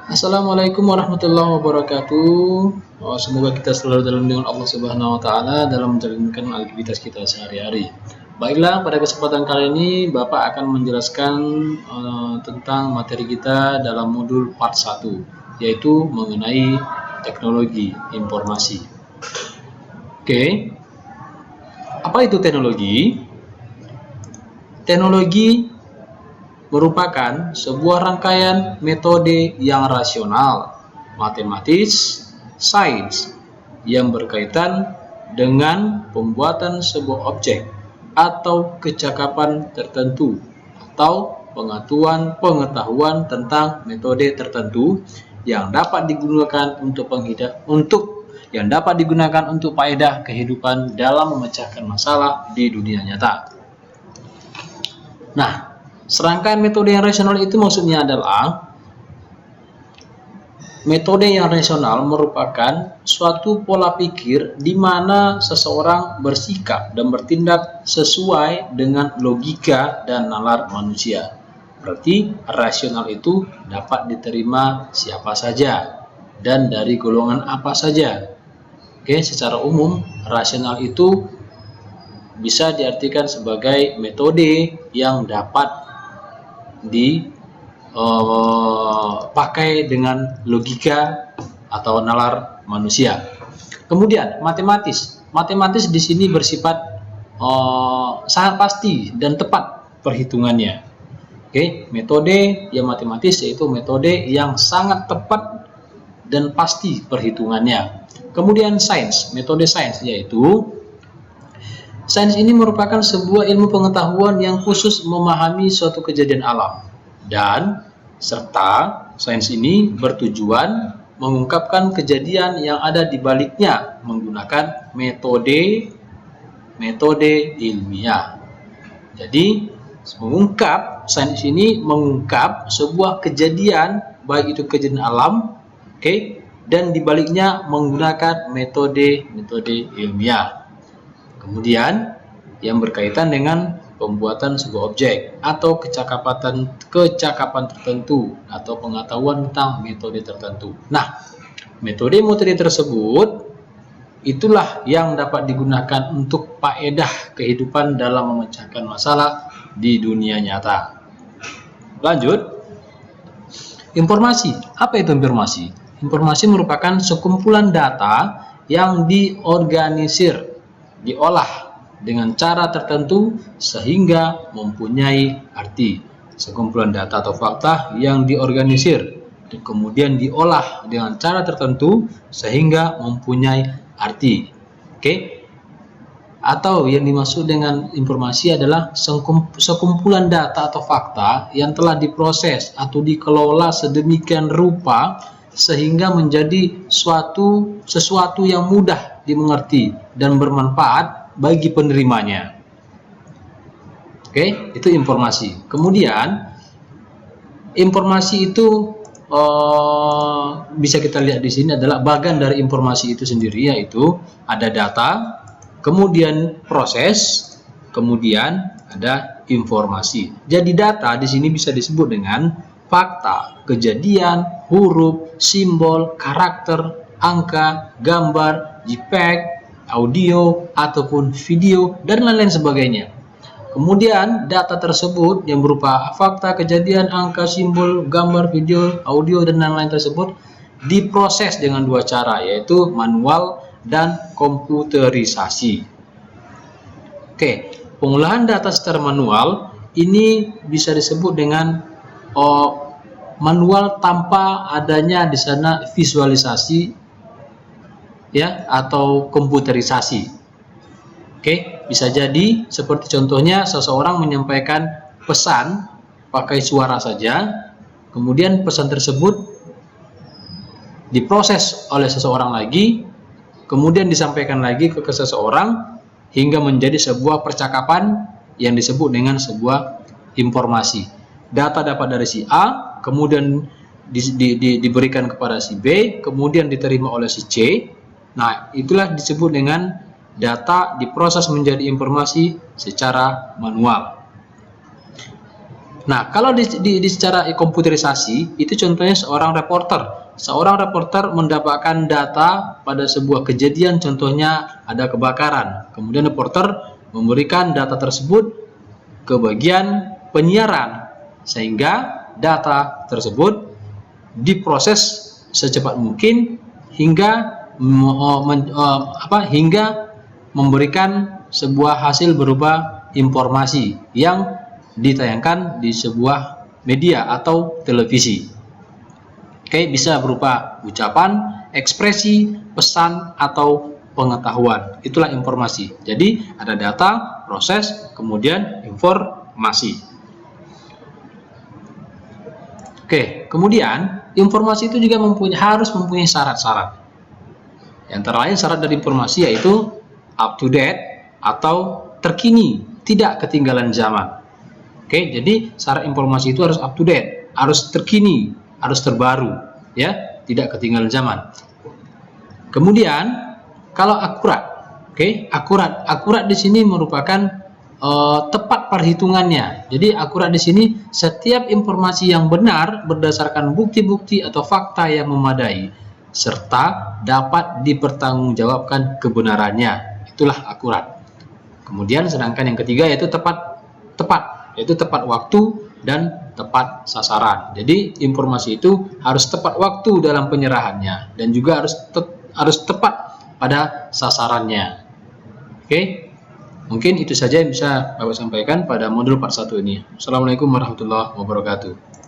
Assalamualaikum warahmatullahi wabarakatuh. Semoga kita selalu dalam lindungan Allah Subhanahu wa taala dalam menjalankan aktivitas kita sehari-hari. Baiklah, pada kesempatan kali ini Bapak akan menjelaskan tentang materi kita dalam modul part 1, yaitu mengenai teknologi informasi. Oke. Apa itu teknologi? Teknologi merupakan sebuah rangkaian metode yang rasional, matematis, sains yang berkaitan dengan pembuatan sebuah objek atau kecakapan tertentu atau pengetahuan tentang metode tertentu yang dapat digunakan untuk faedah kehidupan dalam memecahkan masalah di dunia nyata. Nah, serangkaian metode yang rasional itu maksudnya adalah metode yang rasional merupakan suatu pola pikir di mana seseorang bersikap dan bertindak sesuai dengan logika dan nalar manusia. Berarti rasional itu dapat diterima siapa saja dan dari golongan apa saja. Oke, secara umum rasional itu bisa diartikan sebagai metode yang dapat dipakai dengan logika atau nalar manusia. Kemudian matematis di sini bersifat sangat pasti dan tepat perhitungannya. Oke, metode yang matematis yaitu metode yang sangat tepat dan pasti perhitungannya. Kemudian metode sains yaitu sains ini merupakan sebuah ilmu pengetahuan yang khusus memahami suatu kejadian alam, dan serta sains ini bertujuan mengungkapkan kejadian yang ada di baliknya menggunakan metode ilmiah. Jadi sains ini mengungkap sebuah kejadian, baik itu kejadian alam, dan di baliknya menggunakan metode ilmiah. Kemudian yang berkaitan dengan pembuatan sebuah objek atau kecakapan tertentu atau pengetahuan tentang metode tertentu. Nah, metode tersebut itulah yang dapat digunakan untuk faedah kehidupan dalam memecahkan masalah di dunia nyata. Lanjut. Informasi. Apa itu informasi? Informasi merupakan sekumpulan data yang diolah dengan cara tertentu sehingga mempunyai arti. Sekumpulan data atau fakta yang diorganisir dan kemudian diolah dengan cara tertentu sehingga mempunyai arti. Atau yang dimaksud dengan informasi adalah sekumpulan data atau fakta yang telah diproses atau dikelola sedemikian rupa sehingga menjadi sesuatu yang mudah dimengerti dan bermanfaat bagi penerimanya. Itu informasi. Kemudian informasi itu bisa kita lihat di sini adalah bagian dari informasi itu sendiri, yaitu ada data, kemudian proses, kemudian ada informasi. Jadi data di sini bisa disebut dengan fakta, kejadian, huruf, simbol, karakter, angka, gambar, JPEG, audio, ataupun video, dan lain-lain sebagainya. Kemudian data tersebut yang berupa fakta, kejadian, angka, simbol, gambar, video, audio, dan lain-lain tersebut diproses dengan dua cara, yaitu manual dan komputerisasi. Pengolahan data secara manual ini bisa disebut dengan manual tanpa adanya di sana visualisasi atau komputerisasi. Bisa jadi seperti contohnya seseorang menyampaikan pesan pakai suara saja, kemudian pesan tersebut diproses oleh seseorang lagi, kemudian disampaikan lagi ke seseorang hingga menjadi sebuah percakapan yang disebut dengan sebuah informasi. Data dapat dari si A, kemudian diberikan kepada si B, kemudian diterima oleh si C. Nah, itulah disebut dengan data diproses menjadi informasi secara manual. Nah, kalau di secara komputerisasi, itu contohnya seorang reporter. Seorang reporter mendapatkan data pada sebuah kejadian, contohnya ada kebakaran. Kemudian reporter memberikan data tersebut ke bagian penyiaran, sehingga data tersebut diproses secepat mungkin hingga hingga memberikan sebuah hasil berupa informasi yang ditayangkan di sebuah media atau televisi. Oke, bisa berupa ucapan, ekspresi, pesan, atau pengetahuan. Itulah informasi. Jadi ada data, proses, kemudian informasi. Oke, kemudian informasi itu juga harus mempunyai syarat-syarat. Yang antara lain syarat dari informasi yaitu up to date atau terkini, tidak ketinggalan zaman. Oke, jadi syarat informasi itu harus up to date, harus terkini, harus terbaru, ya, tidak ketinggalan zaman. Kemudian kalau akurat, oke, akurat di sini merupakan tepat perhitungannya. Jadi akurat di sini setiap informasi yang benar berdasarkan bukti-bukti atau fakta yang memadai serta dapat dipertanggungjawabkan kebenarannya. Itulah akurat. Kemudian sedangkan yang ketiga yaitu tepat, yaitu tepat waktu dan tepat sasaran. Jadi informasi itu harus tepat waktu dalam penyerahannya dan juga harus tepat pada sasarannya. Oke, mungkin itu saja yang bisa Bapak sampaikan pada modul part 1 ini. Assalamualaikum warahmatullahi wabarakatuh.